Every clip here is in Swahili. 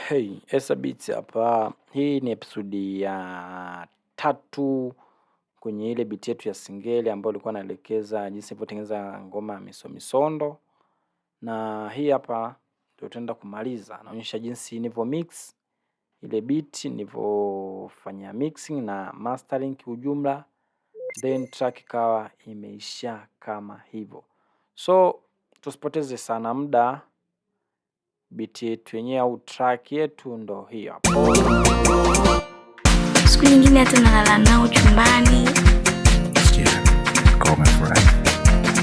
Hey, Esa Beats hapa. Hii ni episodi ya 3 kwenye ile beat yetu ya singeli ambayo ilikuwa naelekeza jinsi nilivyotengeneza ngoma ya misondo. Na hii hapa ndio tutaenda kumaliza. Naonyesha jinsi nilivyo mix ile beat, nilivyofanya mixing na mastering kiujumla. Then track ikawa imeisha kama hivyo. So tusipoteze sana muda. Beat yetu yenyewe au track yetu ndo hiyo hapo. Siku nyingine hata nalala nao chumbani.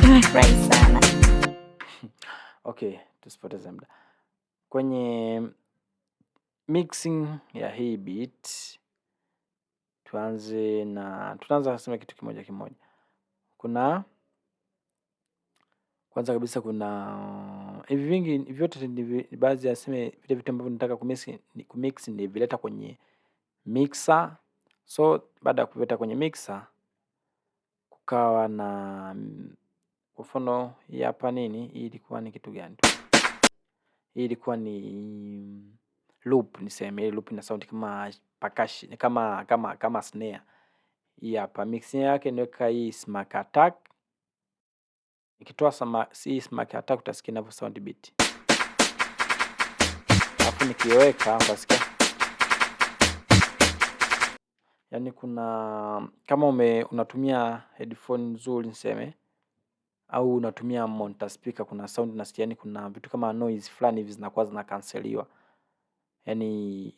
Nimefurahi sana. Okay, tusipoteze muda. Kwenye mixing ya hii beat tunaanza kusema kitu kimoja. Kwanza kabisa kuna hivi vingi vyote ni baadhi ya vile vitu ambavyo nataka kumix ni vileta kwenye mixer. So baada ya kuvileta kwenye mixer kukawa na mfano hapa nini, hii ilikuwa ni kitu gani? Hii ilikuwa ni loop, niseme loop ina sound kama percussion, kama snare. Hii hapa mixing yake niweka hii smack attack. Nikitoa hii smack attack utasikia inavyo sound beat. Alafu nikiweka utasikia. Yaani kuna kama unatumia headphone nzuri niseme au unatumia monitor speaker, kuna sound nasikia, yani kuna vitu kama noise fulani hivi zinakuwa zinakanseliwa. Yani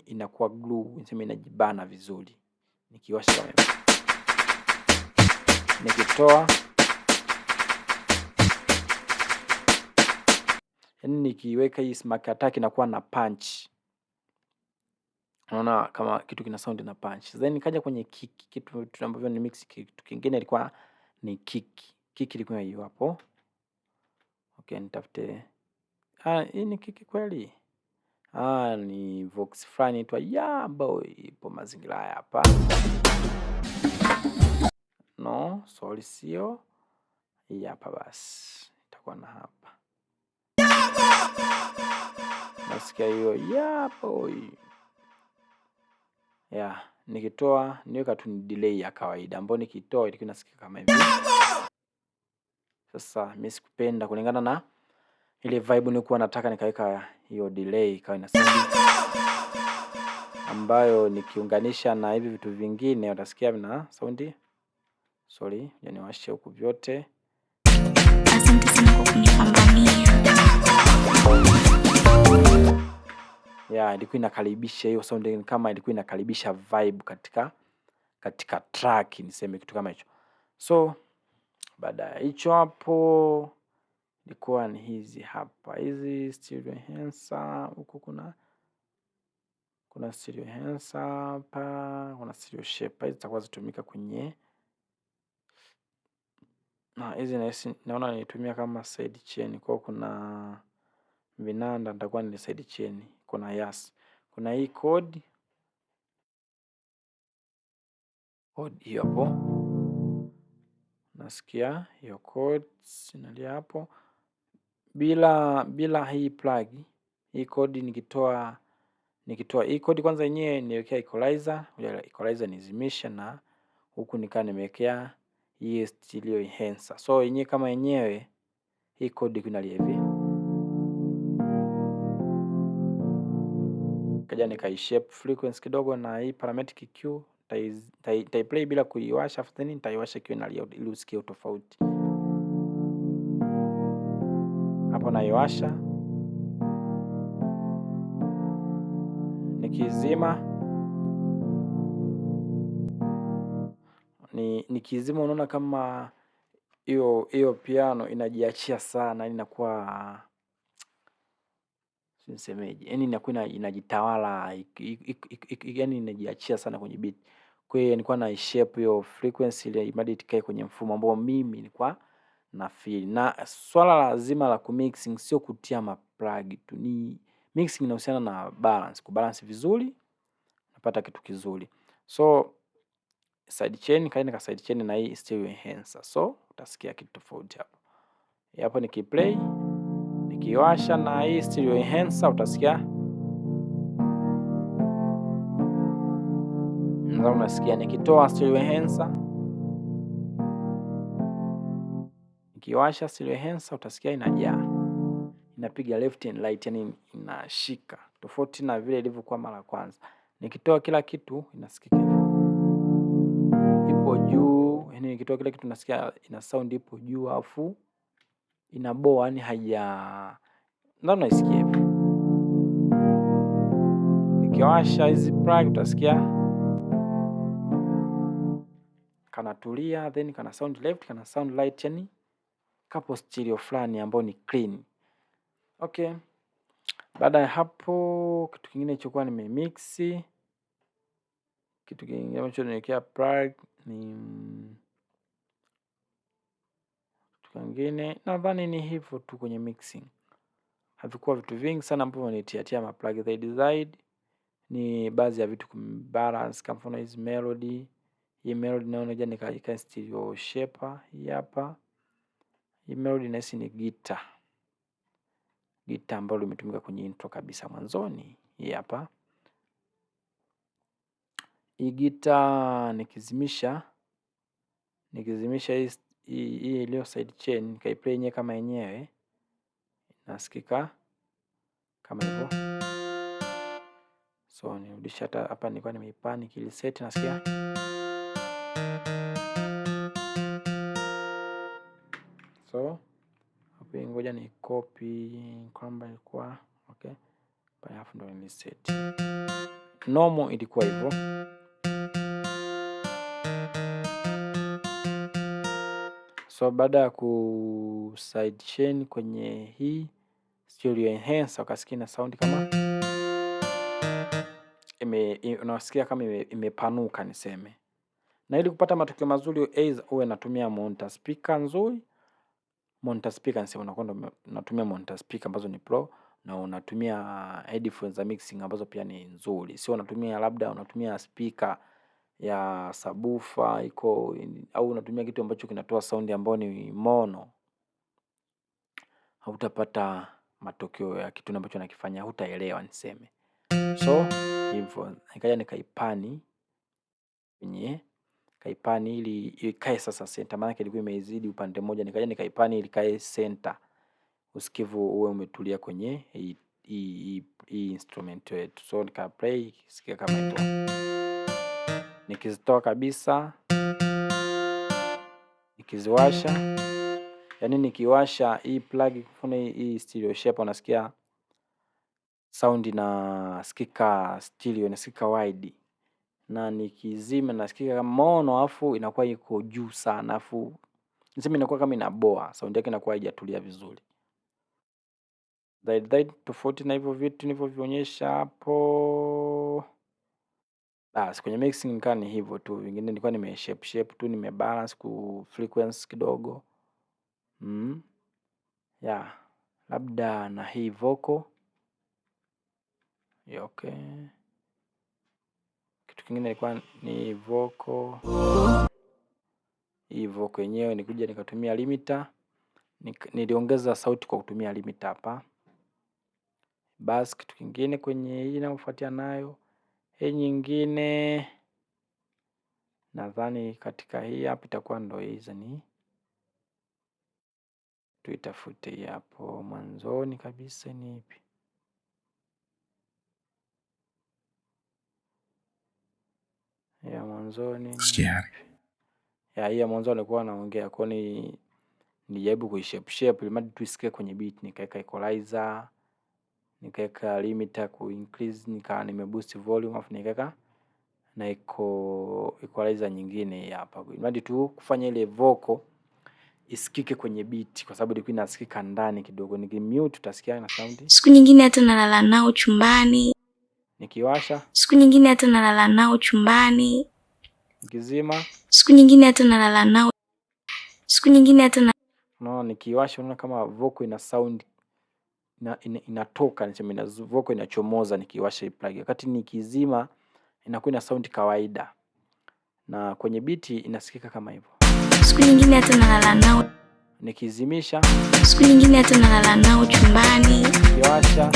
inakuwa glue, niseme inajibana vizuri. Nikiwasha kama hivi. Nikitoa. Yani nikiweka hii smack attack inakuwa na punch. Unaona kama kitu kina sound na punch. Then nikaja kwenye kick, kitu ambavyo ni mix, kitu kingine ilikuwa ni kick. Kick ilikuwa hiyo hapo. Okay, nitafute. Hii ni kick kweli? Ni Vox fulani inaitwa Yeah Boy, ipo mazingira haya hapa. No, sorry sio. Hii hapa basi. Itakuwa na hapa. Nasikia hiyo Yeah Boy. Yeah, nikitoa niweka tu ni delay ya kawaida ambayo nikitoa ilikuwa inasikika kama hivi. Sasa mimi sikupenda kulingana na ile vibe nilikuwa nataka, nikaweka hiyo delay ikawa ina sound ambayo nikiunganisha na hivi vitu vingine utasikia vina sound. Sorry, niwashe huku vyote. Asante sana kwa kunipambania. Yeah, ilikuwa inakaribisha hiyo sound, kama ilikuwa inakaribisha vibe katika track, niseme kitu kama hicho. So baada ya hicho hapo ilikuwa ni hizi hapa, hizi stereo enhancer. Huko kuna stereo enhancer hapa, kuna stereo shape. Hizi zitakuwa zitumika kwenye na hizi naona nitumia kama side chain. Kwa kuna vinanda nitakuwa ni side chain. Kuna yes. Kuna hii code hiyo hapo. Nasikia hiyo code inalia hapo. Bila hii plug, hii code nikitoa hii code kwanza yenyewe niwekea equalizer, equalizer nizimisha, na huku nikaa nimewekea hii stereo enhancer. So yenyewe kama yenyewe hii code inalia hivi. Kaja nikaishape frequency kidogo na hii parametric Q, play bila kuiwasha, afu then nitaiwasha Q inalia ili usikie tofauti. Hapo naiwasha. Nikizima unaona kama hiyo piano inajiachia sana, inakuwa nisemeje, yani inakuwa inajitawala, yani inajiachia sana kwenye beat. Kwa hiyo nilikuwa na shape hiyo frequency ile imadi ikae kwenye mfumo ambao mimi nilikuwa na feel. Na swala lazima la kumixing sio kutia maplug tu, ni mixing inahusiana na balance, kubalance vizuri napata kitu kizuri. So side chain kaenda side chain na hii stereo enhancer. So utasikia kitu tofauti hapo. Hapo nikiplay, nikiwasha na hii stereo enhancer utasikia Nadhani unasikia nikitoa stereo enhancer, nikiwasha stereo enhancer utasikia inajaa, inapiga left and right, yani inashika tofauti na vile ilivyokuwa mara kwanza. Nikitoa kila kitu inasikika ipo juu, yani nikitoa kila kitu nasikia ina sound ipo juu afu inaboa, yani ndio naisikia hivyo. Nikiwasha hizi plug utasikia kanatulia, then kana sound left, kana sound right, yani kapo stereo fulani ambayo ni clean. Okay. Baada ya hapo kitu kingine chokuwa nimemix, kitu kingine ambacho niwekea plug ni kitu kingine, nadhani ni hivyo tu kwenye mixing. Havikuwa vitu vingi sana ambavyo nitiatia ma plug zaidi. Ni baadhi ya vitu kumbalance, kama mfano hizi melody. Hii melody naona nikaika stereo shaper hii hapa. Hii melody nahisi ni guitar ambalo limetumika kwenye intro kabisa mwanzoni. Hii hapa. Hii guitar nikizimisha hii iliyo side chain nikaiplay yenyewe kama yenyewe, nasikika kama hivyo. So nirudisha hata hapa, nilikuwa nimeipani ili set, nasikia so hapo. Ngoja ni copy kwamba ilikuwa okay, alafu ndo ni set normal, ilikuwa hivyo. So baada ya ku side chain kwenye hii stereo enhancer ukasikia na sound kama unasikia kama imepanuka niseme. Na ili kupata matokeo mazuri aidha uwe natumia monitor speaker nzuri. Monitor speaker niseme unakwenda unatumia monitor speaker ambazo ni pro, na unatumia headphones za mixing ambazo pia ni nzuri. Sio unatumia labda unatumia speaker ya subwoofer iko, au unatumia kitu ambacho kinatoa sound ambayo ni mono. Hautapata matokeo ya kitu ambacho nakifanya, hutaelewa niseme. So hivyo nikaja nikaipani kwenye kaipani ili ikae sasa center, maana ilikuwa imezidi upande mmoja. Nikaja nikaipani ili kae center, usikivu uwe umetulia kwenye hii instrument yetu. So nika play sikia kama hivyo. Nikizitoa kabisa, nikiziwasha, yani nikiwasha hii plug mfano hii stereo shaper, unasikia sound inasikika stereo, inasikika wide. Na nikizima nasikika kama mono, afu inakuwa iko juu sana, afu niseme inakuwa kama inaboa, sound yake inakuwa haijatulia vizuri. Zaidi tofauti na hivyo vitu nilivyovionyesha hapo. Basi kwenye mixing nikaa ni hivyo tu, vingine nilikuwa nime shape tu, nime balance ku frequency kidogo. Yeah, labda na hii vocal. Yeah, okay. Kitu kingine ilikuwa ni vocal. Hii vocal yenyewe nikuja nikatumia limiter. Niliongeza sauti kwa kutumia limiter hapa. Basi kitu kingine kwenye hii inayofuatia nayo, hii nyingine nadhani katika hii hapa itakuwa ndo hizo, ni tuitafute hapo mwanzoni kabisa. Ni ipi? Ya mwanzoni. Ya hii ya mwanzoni nilikuwa naongea kwa nijaribu kuishape ili madi tu isikie kwenye beat. Nikaweka equalizer, nikaweka limiter ku increase, nimeboost volume, afu nikaweka na equalizer nyingine hapa. Madi tu kufanya ile vocal isikike kwenye beat, kwa sababu ilikuwa inasikika ndani kidogo. Nikimute tutasikia na sound. Siku nyingine hata nalala nao chumbani. Nikiwasha, siku nyingine hata nalala nao chumbani. Nikizima, siku nyingine hata nalala nao. Siku nyingine hata nikiwasha unaona kama vocal ina sound inatoka, niseme ina vocal inachomoza nikiwasha hii plug. Wakati nikizima inakuwa ina sound kawaida. Na kwenye beat inasikika kama hivyo. Siku nyingine hata nalala nao. Nikizimisha, siku nyingine hata nalala nao chumbani. Nikiwasha,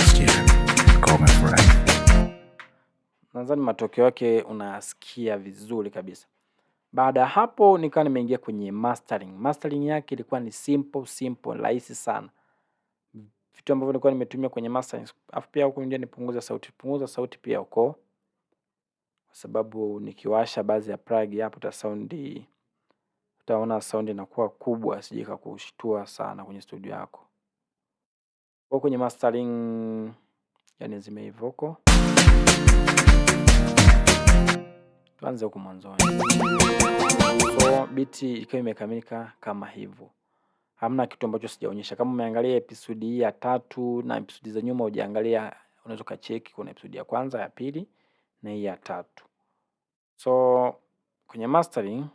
nadhani matokeo yake unasikia vizuri kabisa. Baada ya hapo nikawa nimeingia kwenye mastering. Mastering yake ilikuwa ni simple, rahisi sana. Vitu ambavyo nilikuwa nimetumia kwenye mastering, afu pia huko nje nipunguza sauti. Punguza sauti pia huko, kwa sababu nikiwasha baadhi ya plug hapo utaona sound inakuwa kubwa, sije kukushtua sana kwenye studio yako. Kwa kwenye mastering yani zimeiva huko. Tuanze huko mwanzoni. So beat ikawa imekamilika kama hivyo. Hamna kitu ambacho sijaonyesha. Kama umeangalia episode hii ya 3 na episode za nyuma hujaangalia, unaweza kucheki kuna episode ya kwanza, ya pili na hii ya 3. So kwenye mastering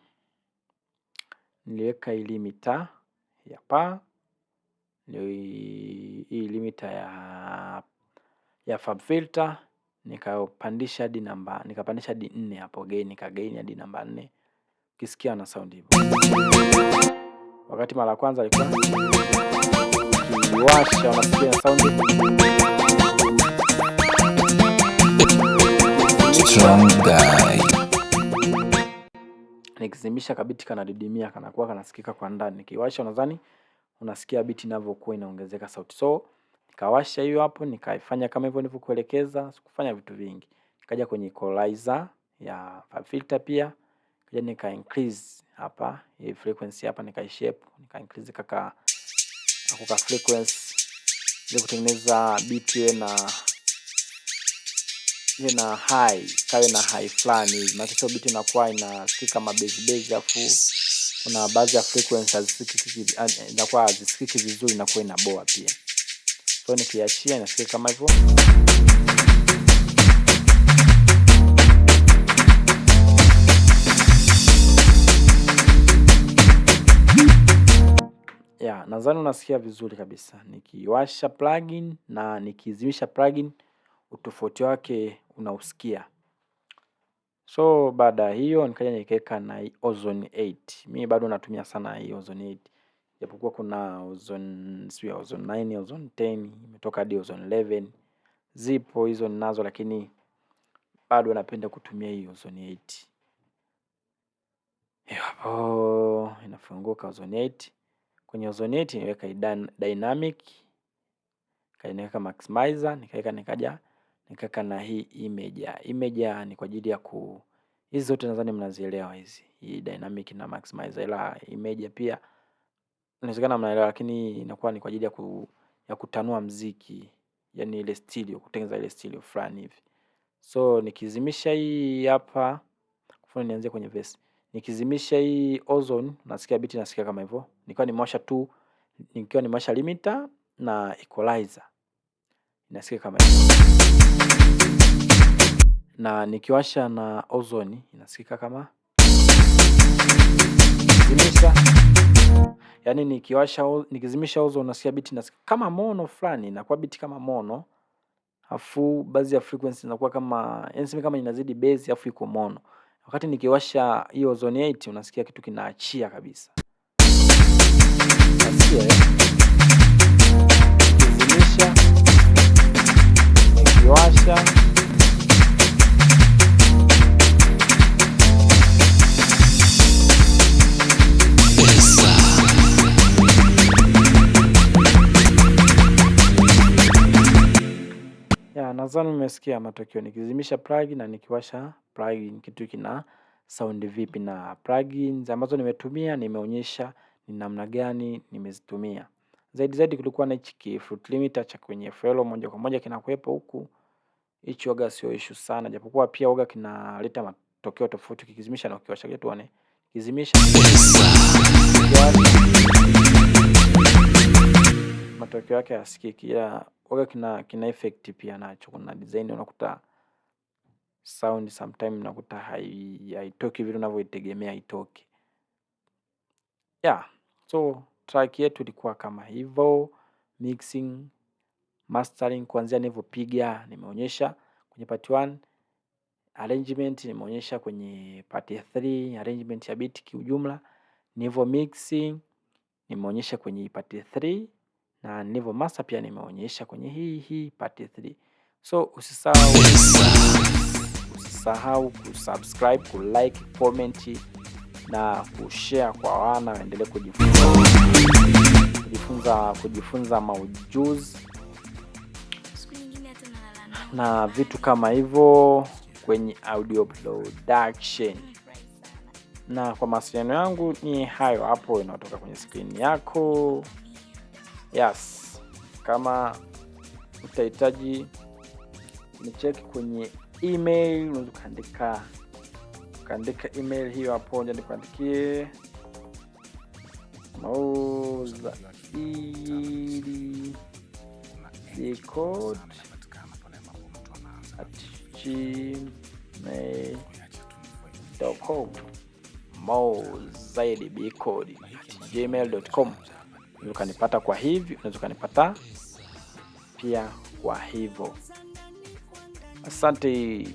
niliweka hii limiter ya pa, hii limiter ya fab filter, nikapandisha hadi 4 hapo, gain hadi namba 4. Ukisikia na sound hivyo. Wakati mara kwanza alikuwa kiwasha unasikia sound strong guy. Nikizimisha kabiti kanadidimia, kanakuwa kanasikika kwa ndani. Nikiwasha nadhani unasikia biti inavyokuwa inaongezeka sauti. So nikawasha hiyo hapo, nikaifanya kama hivyo nilivyokuelekeza, sikufanya vitu vingi. Nikaja kwenye equalizer ya filter pia, kaja nika increase hapa hii frequency hapa, nika shape, nika increase kaka frequency ili kutengeneza beat iwe na high, kawe na high fulani hivi. Maana hiyo beat inakuwa inasikika kama bass afu kuna baadhi ya frequency hazisikiki vizuri na kuwa inaboa pia. So nikiachia inasikika kama hivyo. Nadhani unasikia vizuri kabisa. Nikiwasha plugin na nikizimisha plugin, utofauti wake unausikia. So baada hiyo nikaja nikaweka na Ozone 8. Mimi bado natumia sana hii Ozone 8. Japokuwa kuna Ozone 9, Ozone 10, imetoka hadi Ozone 11. Zipo hizo ninazo, lakini bado napenda kutumia hii Ozone 8. Hapo inafunguka Ozone 8. Kwenye Ozone 8 niweka dynamic, nikaweka maximizer, nikaweka na hii imager. Imager ni kwa ajili ya hizi zote nadhani mnazielewa hizi. Hii dynamic na maximizer, ila imager pia inawezekana mnaelewa, lakini inakuwa ni kwa ajili ya kutanua muziki, yani ile stereo, kutengeneza ile stereo fulani hivi. So nikizimisha hii hapa, kwa nianze kwenye verse. Nikizimisha hii Ozone, nasikia beat nasikia kama hivyo. Nikiwa nimewasha limiter na equalizer, nasikia kama hivyo. Na nikiwasha na Ozone inasikika kama nikizimisha. Yani nikizimisha Ozone nasikia beat nasikia kama mono fulani, inakuwa beat kama mono. Afu baadhi ya frequency inakuwa kama kama inazidi bass afu iko mono. Wakati nikiwasha hiyo Ozone 8 unasikia kitu kinaachia kabisa. Nasikia nikizimisha, nikiwasha nadhani nimesikia matokeo. Nikizimisha plugin na nikiwasha plugin, kitu kina sound vipi, na plugins ambazo nimetumia nimeonyesha ni namna gani nimezitumia. Zaidi kulikuwa na hichi fruit limiter cha kwenye FL moja kwa moja kinakuepo huku. Hicho waga sio issue sana, japokuwa pia waga kinaleta matokeo tofauti kikizimisha na ukiwasha. Tuone kizimisha, matokeo yake yasikiki, ila waga kina effect pia nacho. Kuna design unakuta sound sometimes unakuta haitoki vile unavyoitegemea itoke. So track yetu ilikuwa kama hivyo. Mixing, mastering kuanzia nilivyopiga nimeonyesha kwenye part 1. Arrangement nimeonyesha kwenye part 3, arrangement ya beat kiujumla. Nilivyo mixing nimeonyesha kwenye part 3, na nilivyo master pia nimeonyesha kwenye hii part 3. So usisahau usisahau kusubscribe, kulike, comment na kushare kwa wana waendelee kujifunza maujuzi na vitu kama hivyo kwenye audio production. Na kwa mawasiliano yangu ni hayo hapo inatoka kwenye screen yako. Yes. Kama utahitaji nicheck kwenye email, unaweza kaandika email hiyo hapo, ndio nikuandikie mozaidbcode@gmail.com mozaidbcode@gmail.com. Unaweza kanipata kwa hivi, unaweza kanipata pia kwa hivyo. Asante.